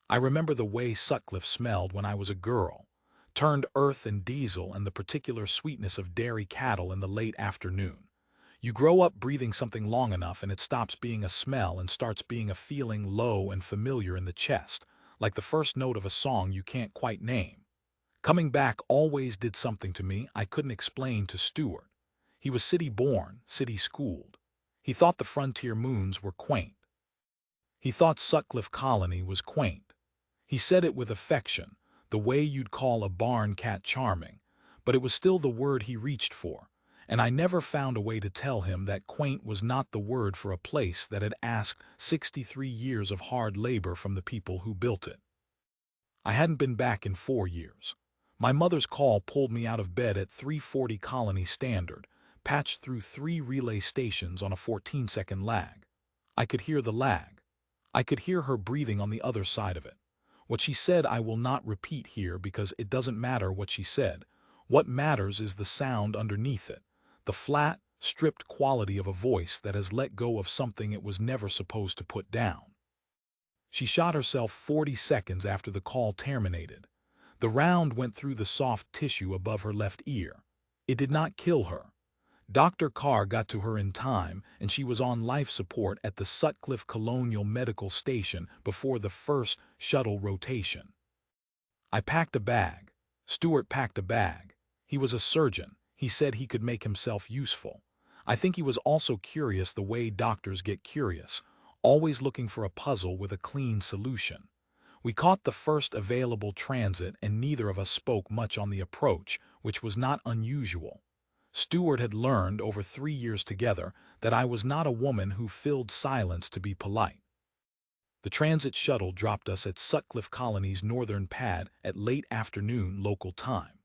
I remember the way Sutcliffe smelled when I was a girl, turned earth and diesel and the particular sweetness of dairy cattle in the late afternoon. You grow up breathing something long enough and it stops being a smell and starts being a feeling low and familiar in the chest, like the first note of a song you can't quite name. Coming back always did something to me I couldn't explain to Stuart. He was city-born, city-schooled. He thought the frontier moons were quaint. He thought Sutcliffe Colony was quaint. He said it with affection, the way you'd call a barn cat charming, but it was still the word he reached for, and I never found a way to tell him that quaint was not the word for a place that had asked 63 years of hard labor from the people who built it. I hadn't been back in 4 years. My mother's call pulled me out of bed at 3:40 Colony Standard, patched through 3 relay stations on a 14-second lag. I could hear the lag. I could hear her breathing on the other side of it. What she said I will not repeat here because it doesn't matter what she said. What matters is the sound underneath it, the flat, stripped quality of a voice that has let go of something it was never supposed to put down. She shot herself 40 seconds after the call terminated. The round went through the soft tissue above her left ear. It did not kill her. Dr. Carr got to her in time, and she was on life support at the Sutcliffe Colonial Medical Station before the first shuttle rotation. I packed a bag. Stuart packed a bag. He was a surgeon. He said he could make himself useful. I think he was also curious the way doctors get curious, always looking for a puzzle with a clean solution. We caught the first available transit and neither of us spoke much on the approach, which was not unusual. Stuart had learned over 3 years together that I was not a woman who filled silence to be polite. The transit shuttle dropped us at Sutcliffe Colony's northern pad at late afternoon local time.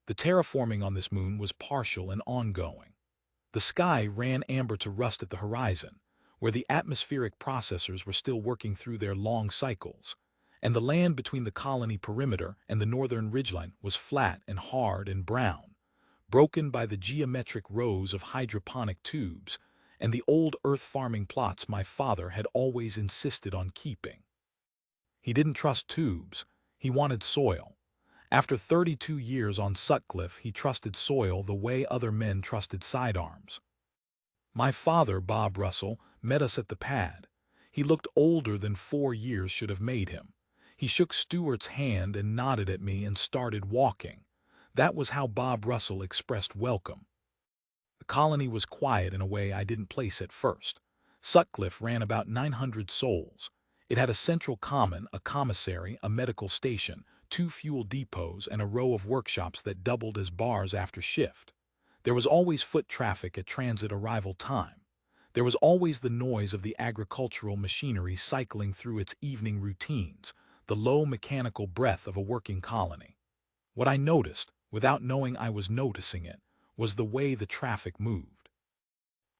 The terraforming on this moon was partial and ongoing. The sky ran amber to rust at the horizon, where the atmospheric processors were still working through their long cycles, and the land between the colony perimeter and the northern ridgeline was flat and hard and brown, broken by the geometric rows of hydroponic tubes and the old earth farming plots my father had always insisted on keeping. He didn't trust tubes, he wanted soil. After 32 years on Sutcliffe, he trusted soil the way other men trusted sidearms. My father, Bob Russell, met us at the pad. He looked older than 4 years should have made him. He shook Stuart's hand and nodded at me and started walking. That was how Bob Russell expressed welcome. The colony was quiet in a way I didn't place at first. Sutcliffe ran about 900 souls. It had a central common, a commissary, a medical station, 2 fuel depots, and a row of workshops that doubled as bars after shift. There was always foot traffic at transit arrival time. There was always the noise of the agricultural machinery cycling through its evening routines, the low mechanical breath of a working colony. What I noticed, without knowing I was noticing it, was the way the traffic moved.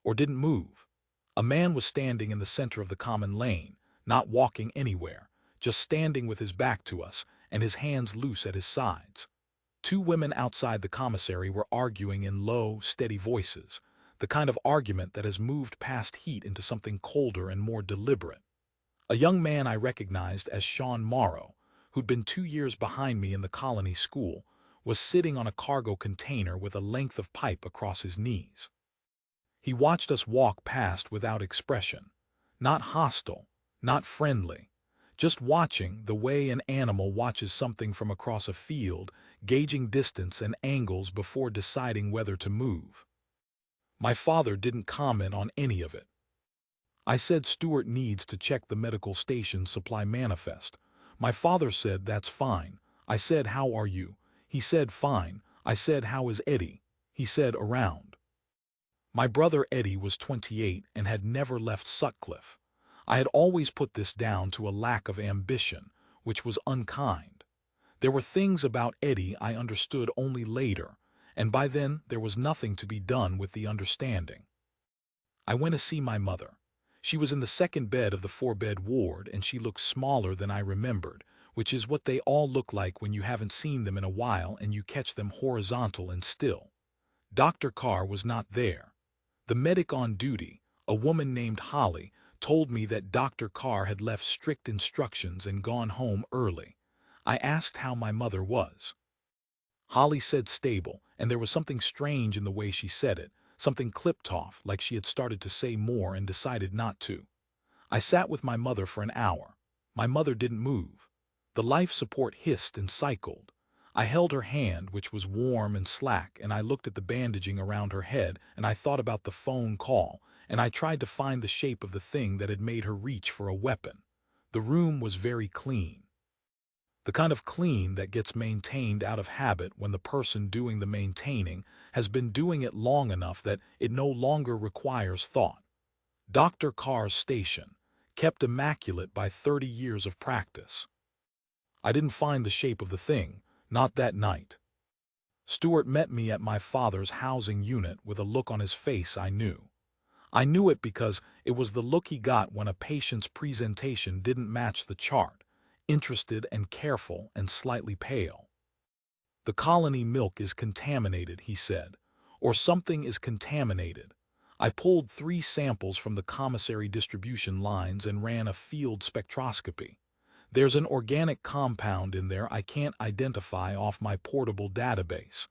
Or didn't move. A man was standing in the center of the common lane, not walking anywhere, just standing with his back to us and his hands loose at his sides. 2 women outside the commissary were arguing in low, steady voices, the kind of argument that has moved past heat into something colder and more deliberate. A young man I recognized as Sean Morrow, who'd been 2 years behind me in the colony school, was sitting on a cargo container with a length of pipe across his knees. He watched us walk past without expression, not hostile, not friendly, just watching the way an animal watches something from across a field, gauging distance and angles before deciding whether to move. My father didn't comment on any of it. I said Stuart needs to check the medical station supply manifest. My father said that's fine. I said how are you? He said fine. I said how is Eddie? He said around. My brother Eddie was 28 and had never left Sutcliffe. I had always put this down to a lack of ambition, which was unkind. There were things about Eddie I understood only later, and by then there was nothing to be done with the understanding. I went to see my mother. She was in the second bed of the 4-bed ward and she looked smaller than I remembered, which is what they all look like when you haven't seen them in a while and you catch them horizontal and still. Dr. Carr was not there. The medic on duty, a woman named Holly, told me that Dr. Carr had left strict instructions and gone home early. I asked how my mother was. Holly said stable, and there was something strange in the way she said it, something clipped off, like she had started to say more and decided not to. I sat with my mother for an hour. My mother didn't move. The life support hissed and cycled. I held her hand, which was warm and slack, and I looked at the bandaging around her head, and I thought about the phone call, and I tried to find the shape of the thing that had made her reach for a weapon. The room was very clean. The kind of clean that gets maintained out of habit when the person doing the maintaining has been doing it long enough that it no longer requires thought. Dr. Carr's station, kept immaculate by 30 years of practice. I didn't find the shape of the thing, not that night. Stuart met me at my father's housing unit with a look on his face I knew. I knew it because it was the look he got when a patient's presentation didn't match the chart, interested and careful and slightly pale. The colony milk is contaminated, he said, or something is contaminated. I pulled 3 samples from the commissary distribution lines and ran a field spectroscopy. There's an organic compound in there I can't identify off my portable database.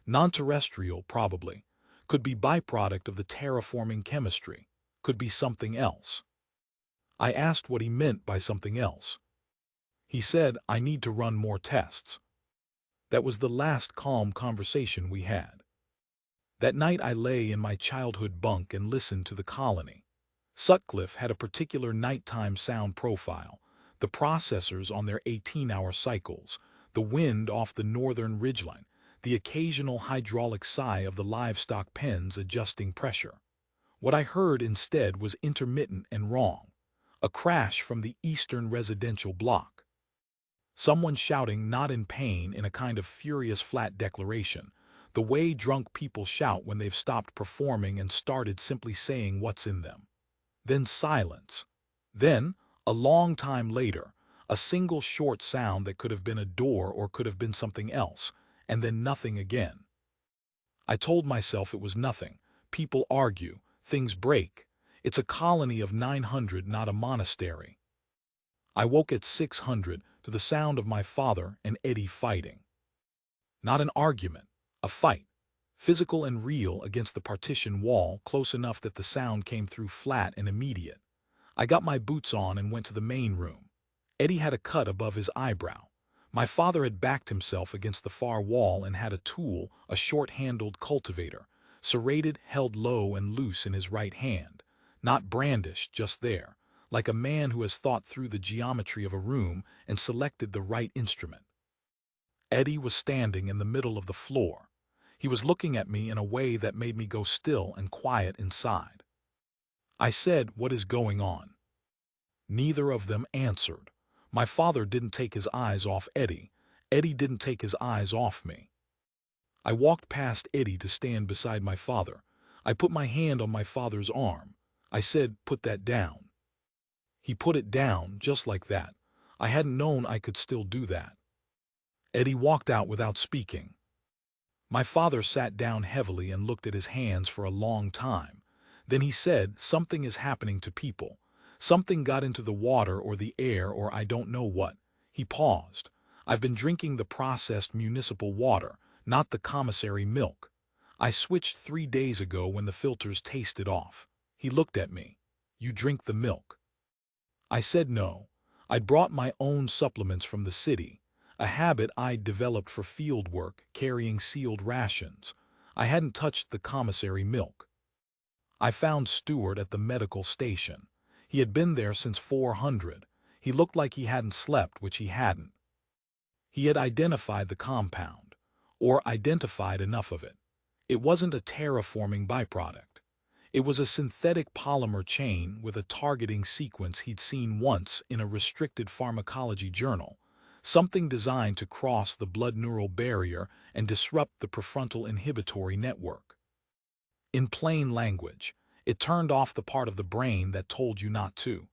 Non-terrestrial, probably. Could be byproduct of the terraforming chemistry. Could be something else. I asked what he meant by something else. He said, I need to run more tests. That was the last calm conversation we had. That night I lay in my childhood bunk and listened to the colony. Sutcliffe had a particular nighttime sound profile, the processors on their 18-hour cycles, the wind off the northern ridgeline, the occasional hydraulic sigh of the livestock pens adjusting pressure. What I heard instead was intermittent and wrong, a crash from the eastern residential block. Someone shouting not in pain in a kind of furious flat declaration, the way drunk people shout when they've stopped performing and started simply saying what's in them. Then silence. Then, a long time later, a single short sound that could have been a door or could have been something else, and then nothing again. I told myself it was nothing. People argue, things break. It's a colony of 900, not a monastery. I woke at 600 to the sound of my father and Eddie fighting. Not an argument, a fight. Physical and real against the partition wall, close enough that the sound came through flat and immediate. I got my boots on and went to the main room. Eddie had a cut above his eyebrow. My father had backed himself against the far wall and had a tool, a short-handled cultivator, serrated, held low and loose in his right hand. Not brandished, just there, like a man who has thought through the geometry of a room and selected the right instrument. Eddie was standing in the middle of the floor. He was looking at me in a way that made me go still and quiet inside. I said, "What is going on?" Neither of them answered. My father didn't take his eyes off Eddie. Eddie didn't take his eyes off me. I walked past Eddie to stand beside my father. I put my hand on my father's arm. I said, "Put that down." He put it down, just like that. I hadn't known I could still do that. Eddie walked out without speaking. My father sat down heavily and looked at his hands for a long time. Then he said, "Something is happening to people. Something got into the water or the air or I don't know what." He paused. "I've been drinking the processed municipal water, not the commissary milk. I switched 3 days ago when the filters tasted off." He looked at me. "You drink the milk?" I said no. I'd brought my own supplements from the city, a habit I'd developed for field work, carrying sealed rations. I hadn't touched the commissary milk. I found Stuart at the medical station. He had been there since 400. He looked like he hadn't slept, which he hadn't. He had identified the compound, or identified enough of it. It wasn't a terraforming byproduct. It was a synthetic polymer chain with a targeting sequence he'd seen once in a restricted pharmacology journal, something designed to cross the blood-neural barrier and disrupt the prefrontal inhibitory network. In plain language, it turned off the part of the brain that told you not to.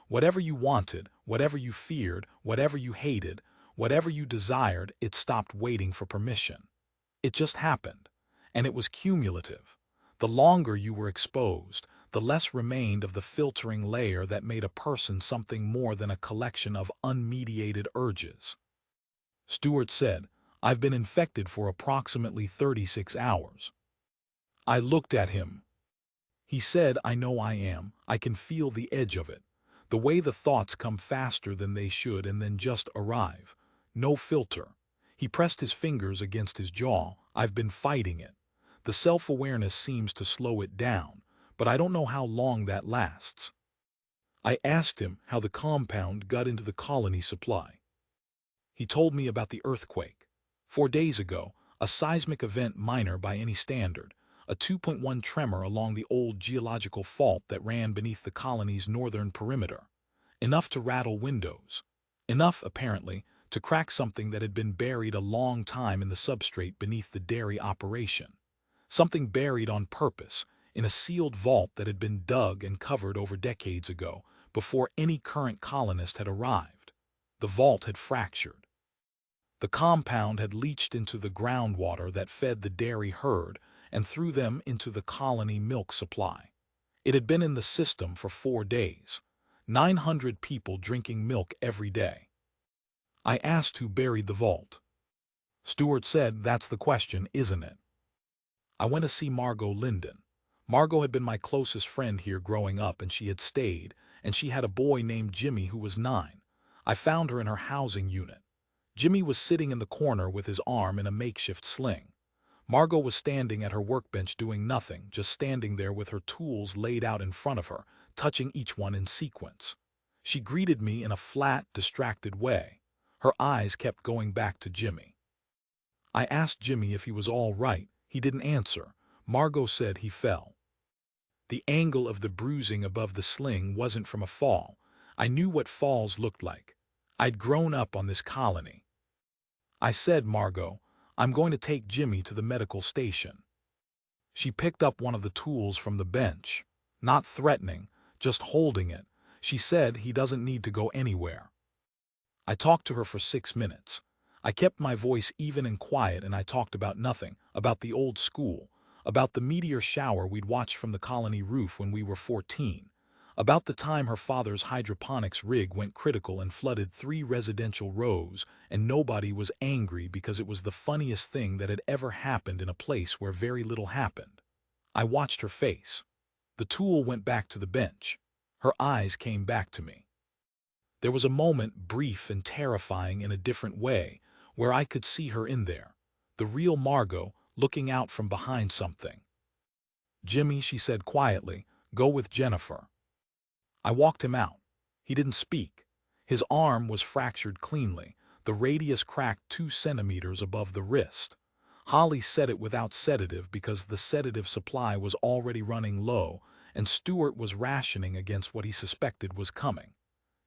Whatever you wanted, whatever you feared, whatever you hated, whatever you desired, it stopped waiting for permission. It just happened, and it was cumulative. The longer you were exposed, the less remained of the filtering layer that made a person something more than a collection of unmediated urges. Stewart said, "I've been infected for approximately 36 hours." I looked at him. He said, "I know I am. I can feel the edge of it. The way the thoughts come faster than they should and then just arrive. No filter." He pressed his fingers against his jaw. "I've been fighting it. The self-awareness seems to slow it down, but I don't know how long that lasts." I asked him how the compound got into the colony supply. He told me about the earthquake. 4 days ago, a seismic event minor by any standard, a 2.1 tremor along the old geological fault that ran beneath the colony's northern perimeter. Enough to rattle windows. Enough, apparently, to crack something that had been buried a long time in the substrate beneath the dairy operation. Something buried on purpose, in a sealed vault that had been dug and covered over decades ago, before any current colonist had arrived. The vault had fractured. The compound had leached into the groundwater that fed the dairy herd and through them into the colony milk supply. It had been in the system for 4 days. 900 people drinking milk every day. I asked who buried the vault. Stewart said, "That's the question, isn't it?" I went to see Margot Linden. Margot had been my closest friend here growing up, and she had stayed, and she had a boy named Jimmy who was 9. I found her in her housing unit. Jimmy was sitting in the corner with his arm in a makeshift sling. Margot was standing at her workbench doing nothing, just standing there with her tools laid out in front of her, touching each one in sequence. She greeted me in a flat, distracted way. Her eyes kept going back to Jimmy. I asked Jimmy if he was all right. He didn't answer. Margot said he fell. The angle of the bruising above the sling wasn't from a fall. I knew what falls looked like. I'd grown up on this colony. I said, "Margot, I'm going to take Jimmy to the medical station." She picked up one of the tools from the bench. Not threatening, just holding it. She said, "He doesn't need to go anywhere." I talked to her for 6 minutes. I kept my voice even and quiet, and I talked about nothing, about the old school, about the meteor shower we'd watched from the colony roof when we were 14, about the time her father's hydroponics rig went critical and flooded 3 residential rows, and nobody was angry because it was the funniest thing that had ever happened in a place where very little happened. I watched her face. The tool went back to the bench. Her eyes came back to me. There was a moment, brief and terrifying in a different way, where I could see her in there, the real Margot, looking out from behind something. "Jimmy," she said quietly, "go with Jennifer." I walked him out. He didn't speak. His arm was fractured cleanly, the radius cracked 2 centimeters above the wrist. Holly said it without sedative because the sedative supply was already running low, and Stewart was rationing against what he suspected was coming.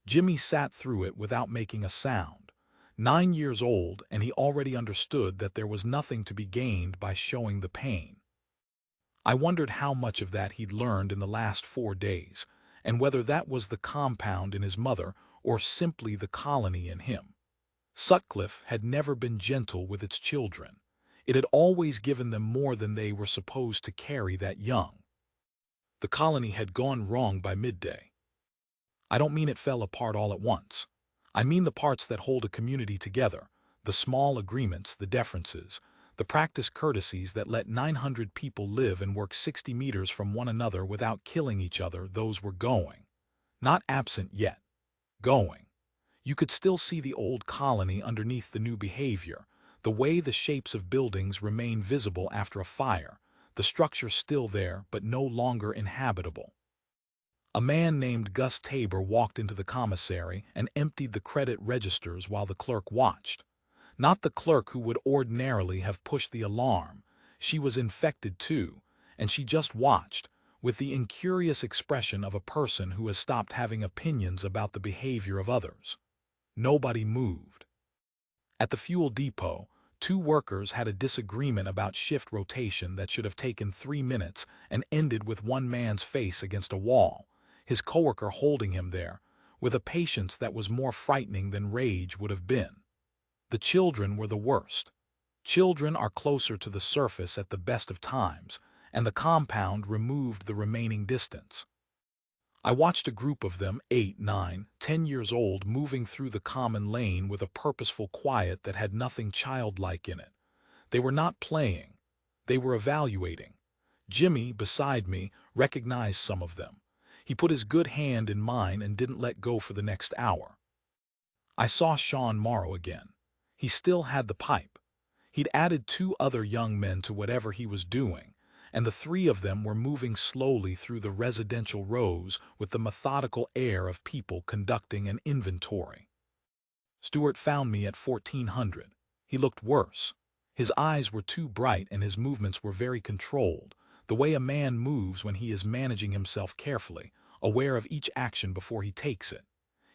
Jimmy sat through it without making a sound. 9 years old, and he already understood that there was nothing to be gained by showing the pain. I wondered how much of that he'd learned in the last 4 days, and whether that was the compound in his mother or simply the colony in him. Sutcliffe had never been gentle with its children. It had always given them more than they were supposed to carry that young. The colony had gone wrong by midday. I don't mean it fell apart all at once. I mean the parts that hold a community together, the small agreements, the deferences, the practiced courtesies that let 900 people live and work 60 meters from one another without killing each other. Those were going. Not absent yet. Going. You could still see the old colony underneath the new behavior, the way the shapes of buildings remain visible after a fire, the structure still there but no longer inhabitable. A man named Gus Tabor walked into the commissary and emptied the credit registers while the clerk watched. Not the clerk who would ordinarily have pushed the alarm. She was infected too, and she just watched, with the incurious expression of a person who has stopped having opinions about the behavior of others. Nobody moved. At the fuel depot, 2 workers had a disagreement about shift rotation that should have taken 3 minutes and ended with one man's face against a wall, his coworker holding him there, with a patience that was more frightening than rage would have been. The children were the worst. Children are closer to the surface at the best of times, and the compound removed the remaining distance. I watched a group of them, 8, 9, 10 years old, moving through the common lane with a purposeful quiet that had nothing childlike in it. They were not playing. They were evaluating. Jimmy, beside me, recognized some of them. He put his good hand in mine and didn't let go for the next hour. I saw Sean Morrow again. He still had the pipe. He'd added 2 other young men to whatever he was doing, and the 3 of them were moving slowly through the residential rows with the methodical air of people conducting an inventory. Stuart found me at 1400. He looked worse. His eyes were too bright and his movements were very controlled, the way a man moves when he is managing himself carefully, aware of each action before he takes it.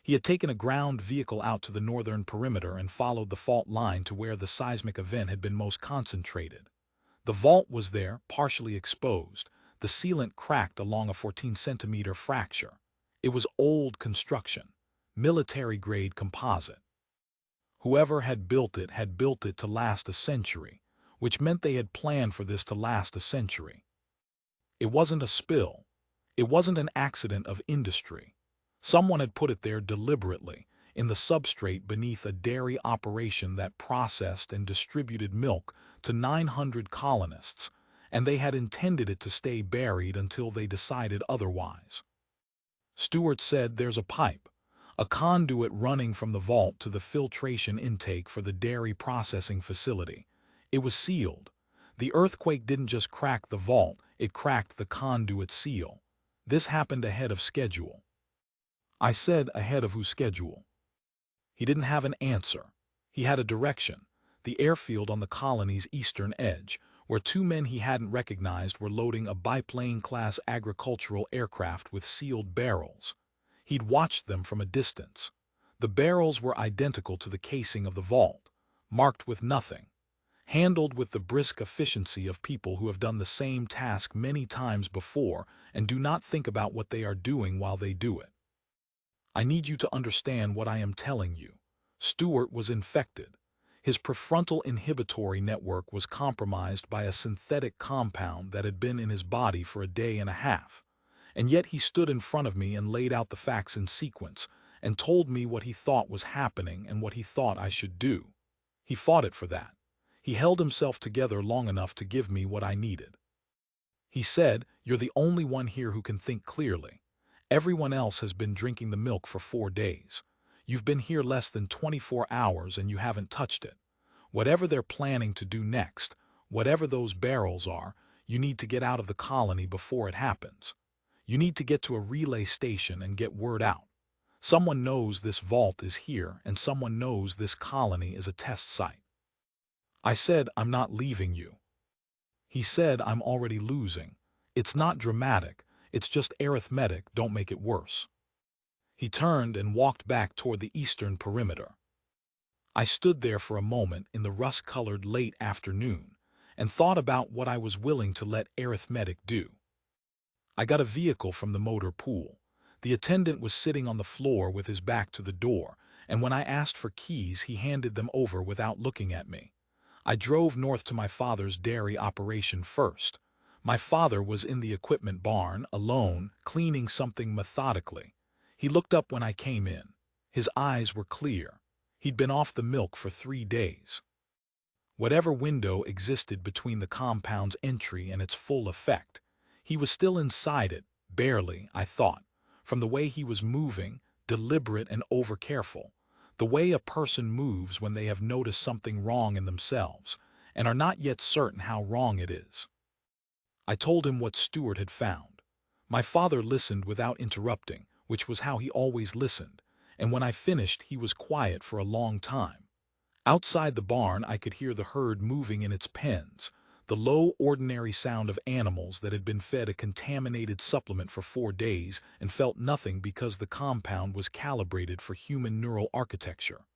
He had taken a ground vehicle out to the northern perimeter and followed the fault line to where the seismic event had been most concentrated. The vault was there, partially exposed, the sealant cracked along a 14-centimeter fracture. It was old construction, military-grade composite. Whoever had built it to last a century, which meant they had planned for this to last a century. It wasn't a spill. It wasn't an accident of industry. Someone had put it there deliberately, in the substrate beneath a dairy operation that processed and distributed milk to 900 colonists, and they had intended it to stay buried until they decided otherwise. Stewart said there's a pipe, a conduit running from the vault to the filtration intake for the dairy processing facility. It was sealed. The earthquake didn't just crack the vault, it cracked the conduit seal. This happened ahead of schedule. I said, ahead of whose schedule? He didn't have an answer. He had a direction, the airfield on the colony's eastern edge, where 2 men he hadn't recognized were loading a biplane-class agricultural aircraft with sealed barrels. He'd watched them from a distance. The barrels were identical to the casing of the vault, marked with nothing, handled with the brisk efficiency of people who have done the same task many times before and do not think about what they are doing while they do it. I need you to understand what I am telling you. Stewart was infected. His prefrontal inhibitory network was compromised by a synthetic compound that had been in his body for a day and a half. And yet he stood in front of me and laid out the facts in sequence and told me what he thought was happening and what he thought I should do. He fought it for that. He held himself together long enough to give me what I needed. He said, "You're the only one here who can think clearly. Everyone else has been drinking the milk for 4 days. You've been here less than 24 hours and you haven't touched it. Whatever they're planning to do next, whatever those barrels are, you need to get out of the colony before it happens. You need to get to a relay station and get word out. Someone knows this vault is here and someone knows this colony is a test site." I said, "I'm not leaving you." He said, "I'm already losing. It's not dramatic. It's just arithmetic, don't make it worse." He turned and walked back toward the eastern perimeter. I stood there for a moment in the rust-colored late afternoon and thought about what I was willing to let arithmetic do. I got a vehicle from the motor pool. The attendant was sitting on the floor with his back to the door, and when I asked for keys, he handed them over without looking at me. I drove north to my father's dairy operation first. My father was in the equipment barn, alone, cleaning something methodically. He looked up when I came in. His eyes were clear. He'd been off the milk for 3 days. Whatever window existed between the compound's entry and its full effect, he was still inside it, barely, I thought, from the way he was moving, deliberate and over-careful, the way a person moves when they have noticed something wrong in themselves and are not yet certain how wrong it is. I told him what Stewart had found. My father listened without interrupting, which was how he always listened, and when I finished he was quiet for a long time. Outside the barn I could hear the herd moving in its pens, the low, ordinary sound of animals that had been fed a contaminated supplement for 4 days and felt nothing because the compound was calibrated for human neural architecture.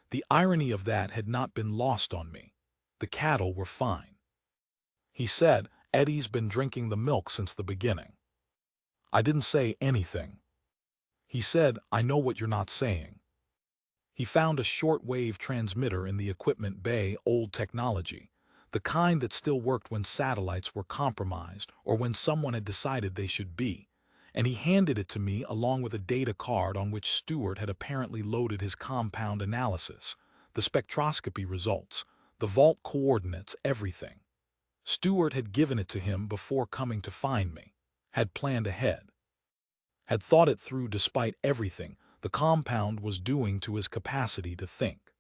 The irony of that had not been lost on me. The cattle were fine. He said, "Eddie's been drinking the milk since the beginning." I didn't say anything. He said, "I know what you're not saying." He found a short-wave transmitter in the equipment bay, old technology. the kind that still worked when satellites were compromised or when someone had decided they should be, and he handed it to me along with a data card on which Stewart had apparently loaded his compound analysis, the spectroscopy results, the vault coordinates, everything. Stewart had given it to him before coming to find me, had planned ahead, had thought it through despite everything the compound was doing to his capacity to think.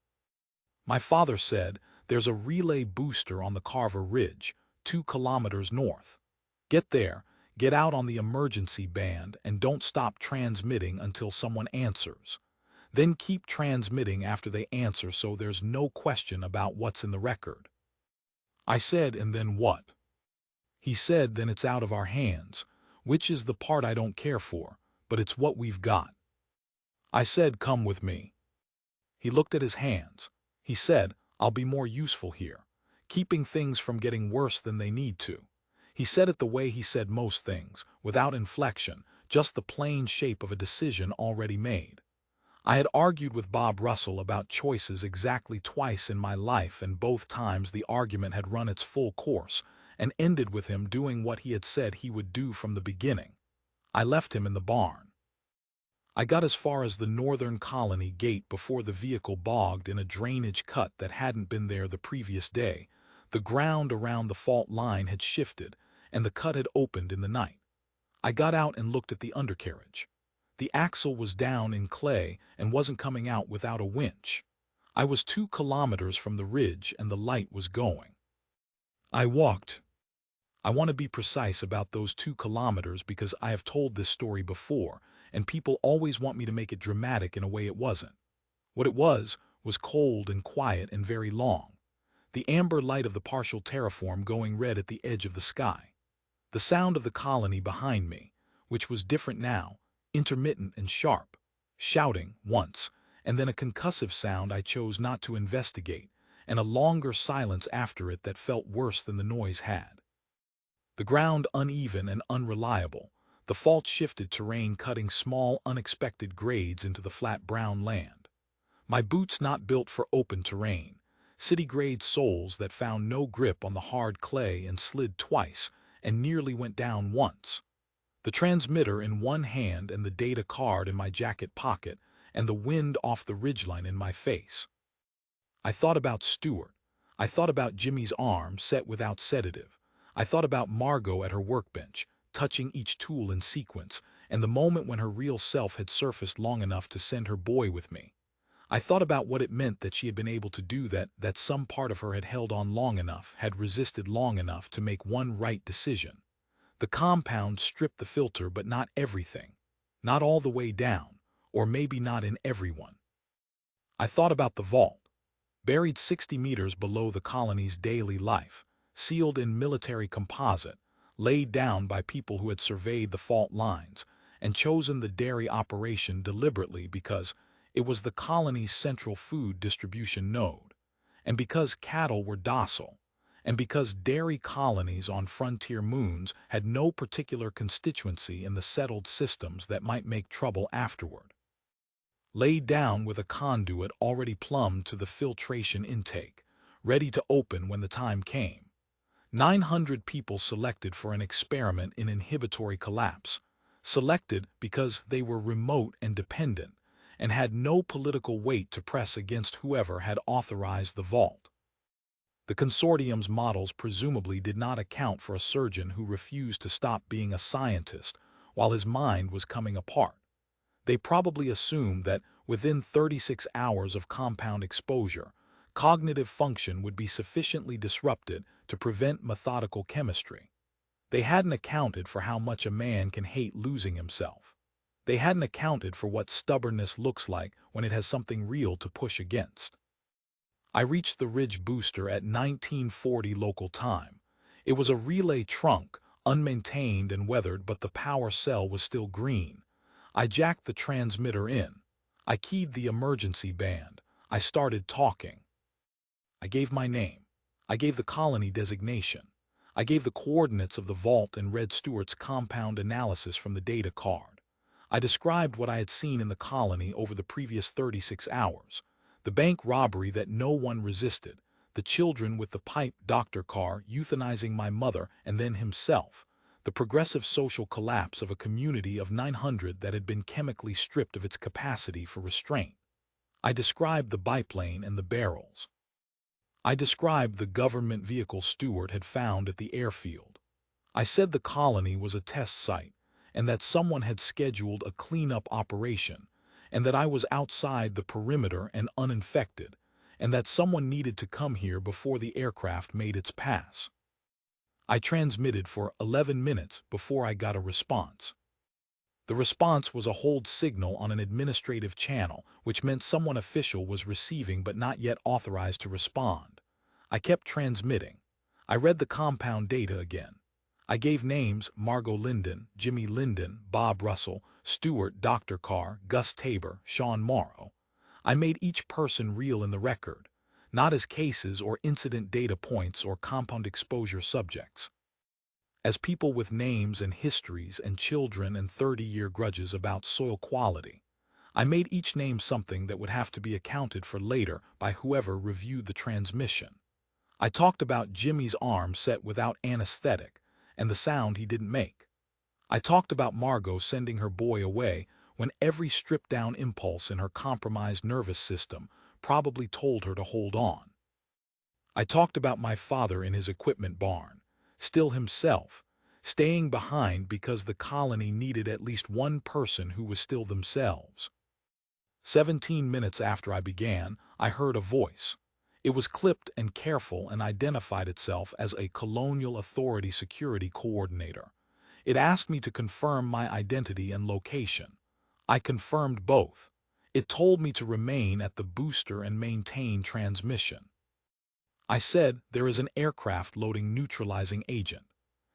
My father said, "There's a relay booster on the Carver Ridge, 2 kilometers north. Get there, get out on the emergency band, and don't stop transmitting until someone answers. Then keep transmitting after they answer so there's no question about what's in the record." I said, "And then what?" He said, "Then it's out of our hands, which is the part I don't care for, but it's what we've got." I said, "Come with me." He looked at his hands. He said, "I'll be more useful here, keeping things from getting worse than they need to." He said it the way he said most things, without inflection, just the plain shape of a decision already made. I had argued with Bob Russell about choices exactly twice in my life, and both times the argument had run its full course and ended with him doing what he had said he would do from the beginning. I left him in the barn. I got as far as the northern colony gate before the vehicle bogged in a drainage cut that hadn't been there the previous day. The ground around the fault line had shifted, and the cut had opened in the night. I got out and looked at the undercarriage. The axle was down in clay and wasn't coming out without a winch. I was 2 kilometers from the ridge and the light was going. I walked. I want to be precise about those 2 kilometers because I have told this story before, and people always want me to make it dramatic in a way it wasn't. What it was cold and quiet and very long. The amber light of the partial terraform going red at the edge of the sky. The sound of the colony behind me, which was different now, intermittent and sharp, shouting once, and then a concussive sound I chose not to investigate, and a longer silence after it that felt worse than the noise had. The ground uneven and unreliable, the fault-shifted terrain cutting small, unexpected grades into the flat brown land. My boots not built for open terrain, city-grade soles that found no grip on the hard clay and slid twice and nearly went down once. The transmitter in one hand and the data card in my jacket pocket, and the wind off the ridgeline in my face. I thought about Stewart. I thought about Jimmy's arm set without sedative. I thought about Margot at her workbench, touching each tool in sequence, and the moment when her real self had surfaced long enough to send her boy with me. I thought about what it meant that she had been able to do that, that some part of her had held on long enough, had resisted long enough to make one right decision. The compound stripped the filter, but not everything. Not all the way down, or maybe not in everyone. I thought about the vault, buried 60 meters below the colony's daily life, sealed in military composite, laid down by people who had surveyed the fault lines and chosen the dairy operation deliberately because it was the colony's central food distribution node, and because cattle were docile, and because dairy colonies on frontier moons had no particular constituency in the settled systems that might make trouble afterward. Laid down with a conduit already plumbed to the filtration intake, ready to open when the time came. 900 people selected for an experiment in inhibitory collapse, selected because they were remote and dependent, and had no political weight to press against whoever had authorized the vault. The Consortium's models presumably did not account for a surgeon who refused to stop being a scientist while his mind was coming apart. They probably assumed that within 36 hours of compound exposure, cognitive function would be sufficiently disrupted to prevent methodical chemistry. They hadn't accounted for how much a man can hate losing himself. They hadn't accounted for what stubbornness looks like when it has something real to push against. I reached the Ridge booster at 1940 local time. It was a relay trunk, unmaintained and weathered, but the power cell was still green. I jacked the transmitter in. I keyed the emergency band. I started talking. I gave my name. I gave the colony designation. I gave the coordinates of the vault and read Stewart's compound analysis from the data card. I described what I had seen in the colony over the previous 36 hours. The bank robbery that no one resisted, the children with the pipe doctor car euthanizing my mother and then himself, the progressive social collapse of a community of 900 that had been chemically stripped of its capacity for restraint. I described the biplane and the barrels. I described the government vehicle Stewart had found at the airfield. I said the colony was a test site, and that someone had scheduled a cleanup operation, and that I was outside the perimeter and uninfected, and that someone needed to come here before the aircraft made its pass. I transmitted for 11 minutes before I got a response. The response was a hold signal on an administrative channel, which meant someone official was receiving but not yet authorized to respond. I kept transmitting. I read the compound data again. I gave names: Margot Linden, Jimmy Linden, Bob Russell, Stewart, Dr. Carr, Gus Tabor, Sean Morrow. I made each person real in the record, not as cases or incident data points or compound exposure subjects. As people with names and histories and children and 30-year grudges about soil quality. I made each name something that would have to be accounted for later by whoever reviewed the transmission. I talked about Jimmy's arm set without anesthetic and the sound he didn't make. I talked about Margot sending her boy away when every stripped-down impulse in her compromised nervous system probably told her to hold on. I talked about my father in his equipment barn, still himself, staying behind because the colony needed at least one person who was still themselves. 17 minutes after I began, I heard a voice. It was clipped and careful and identified itself as a Colonial Authority Security Coordinator. It asked me to confirm my identity and location. I confirmed both. It told me to remain at the booster and maintain transmission. I said there is an aircraft loading neutralizing agent.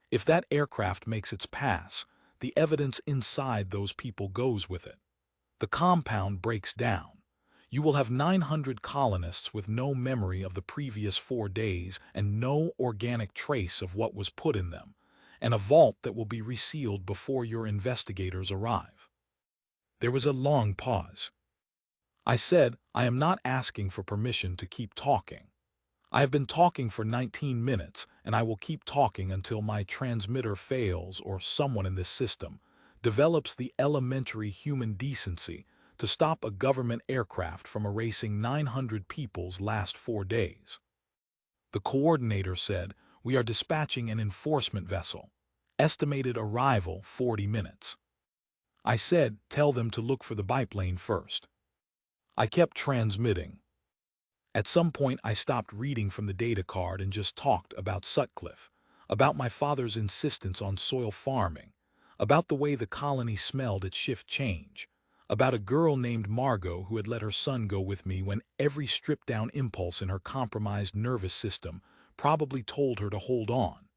If that aircraft makes its pass, the evidence inside those people goes with it. The compound breaks down. You will have 900 colonists with no memory of the previous 4 days and no organic trace of what was put in them, and a vault that will be resealed before your investigators arrive. There was a long pause. I said, I am not asking for permission to keep talking. I have been talking for 19 minutes, and I will keep talking until my transmitter fails or someone in this system develops the elementary human decency to stop a government aircraft from erasing 900 people's last 4 days. The coordinator said, we are dispatching an enforcement vessel. Estimated arrival 40 minutes. I said, tell them to look for the biplane first. I kept transmitting. At some point I stopped reading from the data card and just talked about Sutcliffe, about my father's insistence on soil farming, about the way the colony smelled at shift change, about a girl named Margot who had let her son go with me when every stripped-down impulse in her compromised nervous system probably told her to hold on.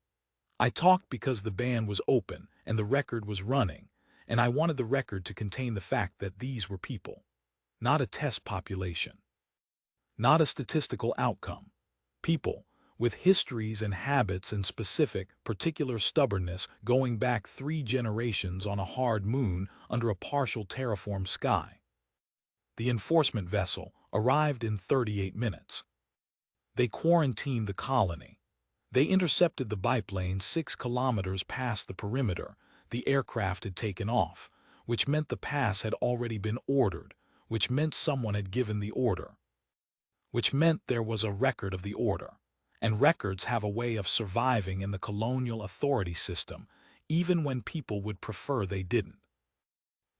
I talked because the band was open and the record was running, and I wanted the record to contain the fact that these were people, not a test population, not a statistical outcome. People with histories and habits and specific, particular stubbornness going back 3 generations on a hard moon under a partial terraformed sky. The enforcement vessel arrived in 38 minutes. They quarantined the colony. They intercepted the biplane 6 kilometers past the perimeter. The aircraft had taken off, which meant the pass had already been ordered, which meant someone had given the order, which meant there was a record of the order. And records have a way of surviving in the colonial authority system, even when people would prefer they didn't.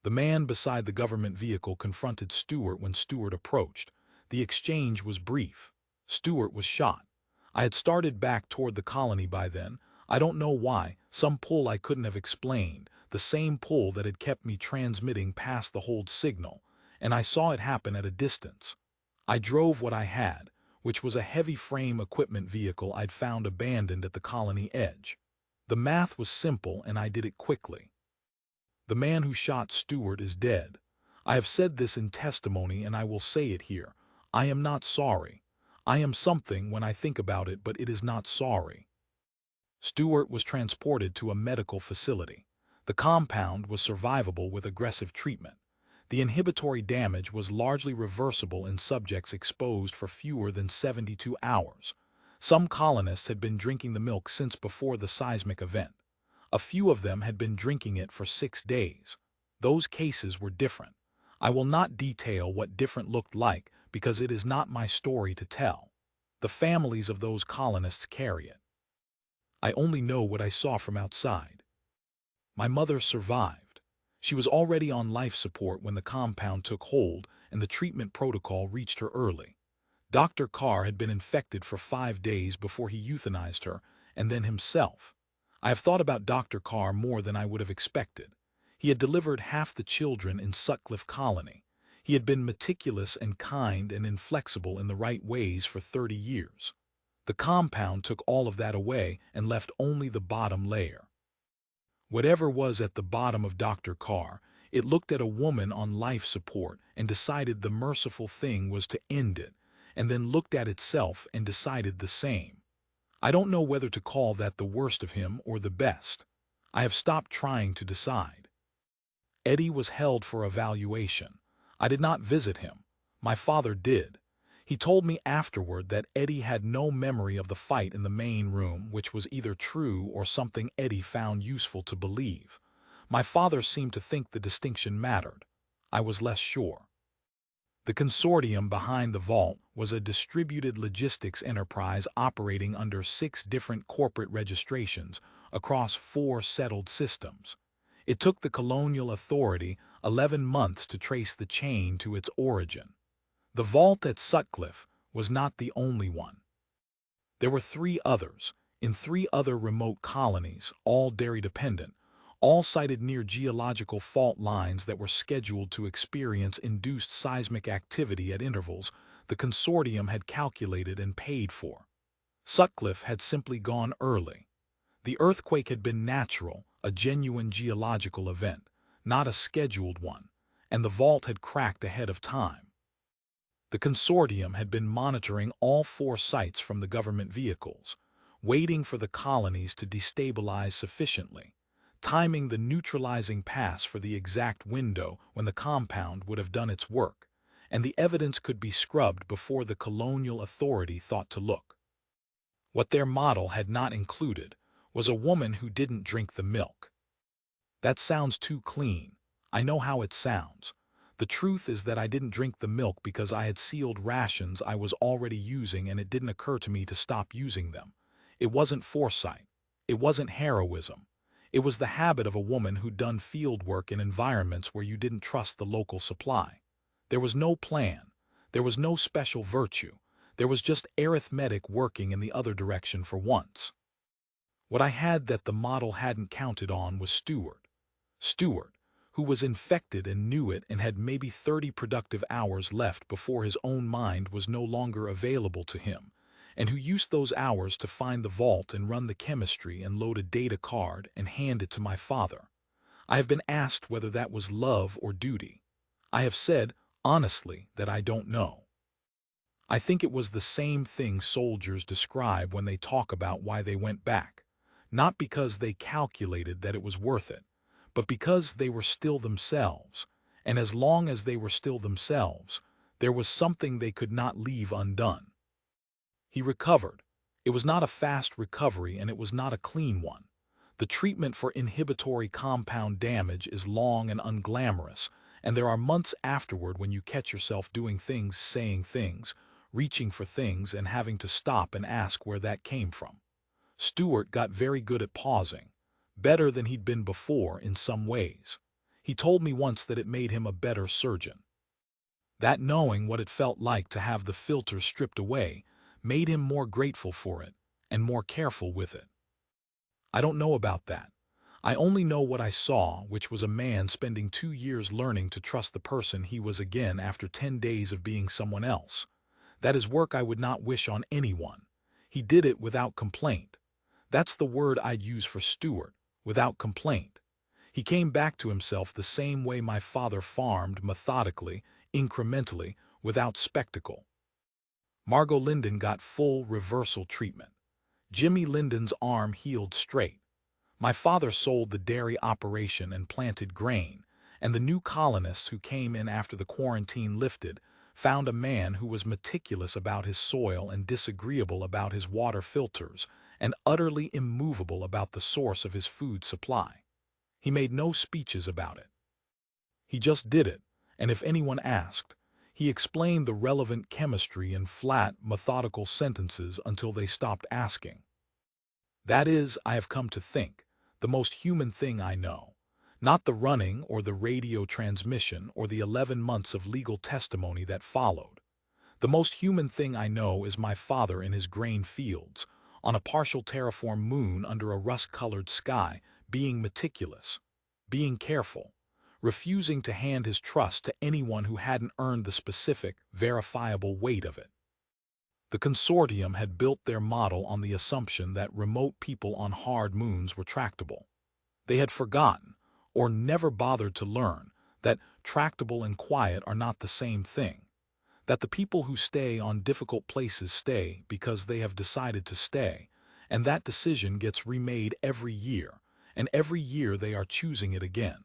The man beside the government vehicle confronted Stewart when Stewart approached. The exchange was brief. Stewart was shot. I had started back toward the colony by then. I don't know why, some pull I couldn't have explained, the same pull that had kept me transmitting past the hold signal, and I saw it happen at a distance. I drove what I had, which was a heavy frame equipment vehicle I'd found abandoned at the colony edge. The math was simple and I did it quickly. The man who shot Stewart is dead. I have said this in testimony and I will say it here. I am not sorry. I am something when I think about it, but it is not sorry. Stewart was transported to a medical facility. The compound was survivable with aggressive treatment. The inhibitory damage was largely reversible in subjects exposed for fewer than 72 hours. Some colonists had been drinking the milk since before the seismic event. A few of them had been drinking it for 6 days. Those cases were different. I will not detail what different looked like because it is not my story to tell. The families of those colonists carry it. I only know what I saw from outside. My mother survived. She was already on life support when the compound took hold and the treatment protocol reached her early. Dr. Carr had been infected for 5 days before he euthanized her, and then himself. I have thought about Dr. Carr more than I would have expected. He had delivered half the children in Sutcliffe Colony. He had been meticulous and kind and inflexible in the right ways for 30 years. The compound took all of that away and left only the bottom layer. Whatever was at the bottom of Dr. Carr, it looked at a woman on life support and decided the merciful thing was to end it, and then looked at itself and decided the same. I don't know whether to call that the worst of him or the best. I have stopped trying to decide. Eddie was held for evaluation. I did not visit him. My father did. He told me afterward that Eddie had no memory of the fight in the main room, which was either true or something Eddie found useful to believe. My father seemed to think the distinction mattered. I was less sure. The consortium behind the vault was a distributed logistics enterprise operating under 6 different corporate registrations across 4 settled systems. It took the colonial authority 11 months to trace the chain to its origin. The vault at Sutcliffe was not the only one. There were 3 others, in 3 other remote colonies, all dairy-dependent, all sited near geological fault lines that were scheduled to experience induced seismic activity at intervals the consortium had calculated and paid for. Sutcliffe had simply gone early. The earthquake had been natural, a genuine geological event, not a scheduled one, and the vault had cracked ahead of time. The consortium had been monitoring all 4 sites from the government vehicles, waiting for the colonies to destabilize sufficiently, timing the neutralizing pass for the exact window when the compound would have done its work, and the evidence could be scrubbed before the colonial authority thought to look. What their model had not included was a woman who didn't drink the milk. That sounds too clean. I know how it sounds. The truth is that I didn't drink the milk because I had sealed rations I was already using and it didn't occur to me to stop using them. It wasn't foresight. It wasn't heroism. It was the habit of a woman who'd done field work in environments where you didn't trust the local supply. There was no plan. There was no special virtue. There was just arithmetic working in the other direction for once. What I had that the model hadn't counted on was Stewart. Stewart, who was infected and knew it and had maybe 30 productive hours left before his own mind was no longer available to him, and who used those hours to find the vault and run the chemistry and load a data card and hand it to my father. I have been asked whether that was love or duty. I have said, honestly, that I don't know. I think it was the same thing soldiers describe when they talk about why they went back, not because they calculated that it was worth it, but because they were still themselves, and as long as they were still themselves, there was something they could not leave undone. He recovered. It was not a fast recovery and it was not a clean one. The treatment for inhibitory compound damage is long and unglamorous, and there are months afterward when you catch yourself doing things, saying things, reaching for things, and having to stop and ask where that came from. Stewart got very good at pausing, better than he'd been before in some ways. He told me once that it made him a better surgeon. That knowing what it felt like to have the filter stripped away made him more grateful for it and more careful with it. I don't know about that. I only know what I saw, which was a man spending 2 years learning to trust the person he was again after 10 days of being someone else. That is work I would not wish on anyone. He did it without complaint. That's the word I'd use for Stewart, without complaint. He came back to himself the same way my father farmed, methodically, incrementally, without spectacle. Margot Linden got full reversal treatment. Jimmy Linden's arm healed straight. My father sold the dairy operation and planted grain, and the new colonists who came in after the quarantine lifted found a man who was meticulous about his soil and disagreeable about his water filters and utterly immovable about the source of his food supply. He made no speeches about it. He just did it, and if anyone asked, he explained the relevant chemistry in flat, methodical sentences until they stopped asking. That is, I have come to think, the most human thing I know. Not the running or the radio transmission or the 11 months of legal testimony that followed. The most human thing I know is my father in his grain fields, on a partial terraform moon under a rust-colored sky, being meticulous, being careful, refusing to hand his trust to anyone who hadn't earned the specific, verifiable weight of it. The Consortium had built their model on the assumption that remote people on hard moons were tractable. They had forgotten, or never bothered to learn, that tractable and quiet are not the same thing, that the people who stay on difficult places stay because they have decided to stay, and that decision gets remade every year, and every year they are choosing it again.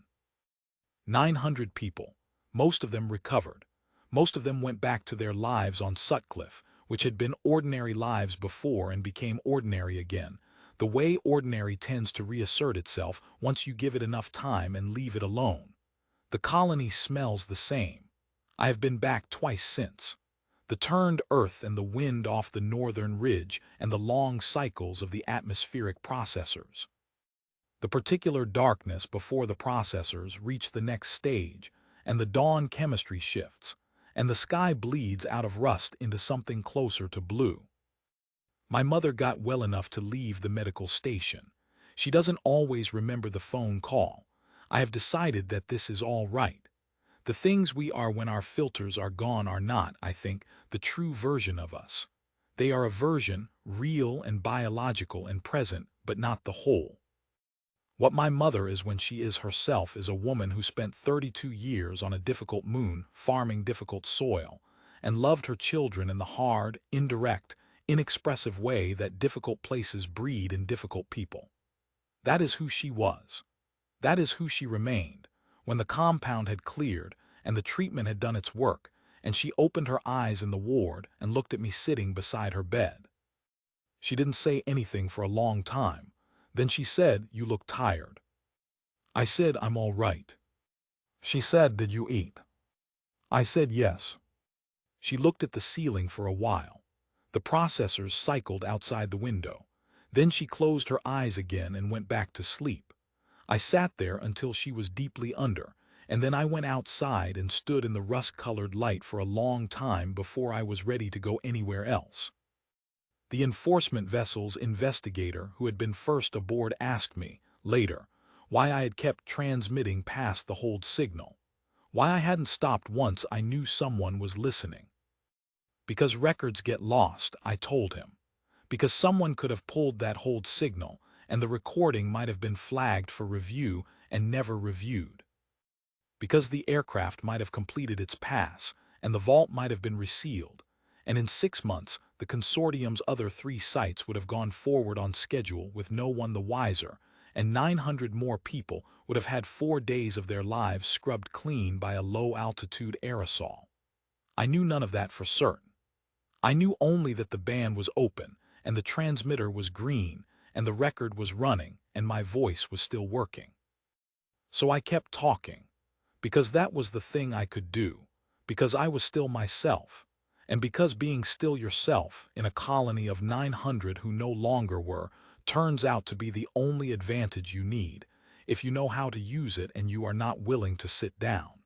900 people, most of them recovered. Most of them went back to their lives on Sutcliffe, which had been ordinary lives before and became ordinary again, the way ordinary tends to reassert itself once you give it enough time and leave it alone. The colony smells the same. I have been back twice since. The turned earth and the wind off the northern ridge and the long cycles of the atmospheric processors. The particular darkness before the processors reach the next stage, and the dawn chemistry shifts, and the sky bleeds out of rust into something closer to blue. My mother got well enough to leave the medical station. She doesn't always remember the phone call. I have decided that this is all right. The things we are when our filters are gone are not, I think, the true version of us. They are a version, real and biological and present, but not the whole. What my mother is when she is herself is a woman who spent 32 years on a difficult moon farming difficult soil and loved her children in the hard, indirect, inexpressive way that difficult places breed in difficult people. That is who she was. That is who she remained, when the compound had cleared and the treatment had done its work, and she opened her eyes in the ward and looked at me sitting beside her bed. She didn't say anything for a long time. Then she said, "You look tired." I said, "I'm all right." She said, "Did you eat?" I said, "Yes." She looked at the ceiling for a while. The processors cycled outside the window. Then she closed her eyes again and went back to sleep. I sat there until she was deeply under, and then I went outside and stood in the rust-colored light for a long time before I was ready to go anywhere else. The enforcement vessel's investigator who had been first aboard asked me, later, why I had kept transmitting past the hold signal, why I hadn't stopped once I knew someone was listening. Because records get lost, I told him. Because someone could have pulled that hold signal, and the recording might have been flagged for review and never reviewed. Because the aircraft might have completed its pass, and the vault might have been resealed, and in 6 months the Consortium's other 3 sites would have gone forward on schedule with no one the wiser, and 900 more people would have had 4 days of their lives scrubbed clean by a low-altitude aerosol. I knew none of that for certain. I knew only that the band was open, and the transmitter was green, and the record was running, and my voice was still working. So I kept talking, because that was the thing I could do, because I was still myself, and because being still yourself in a colony of 900 who no longer were turns out to be the only advantage you need, if you know how to use it and you are not willing to sit down.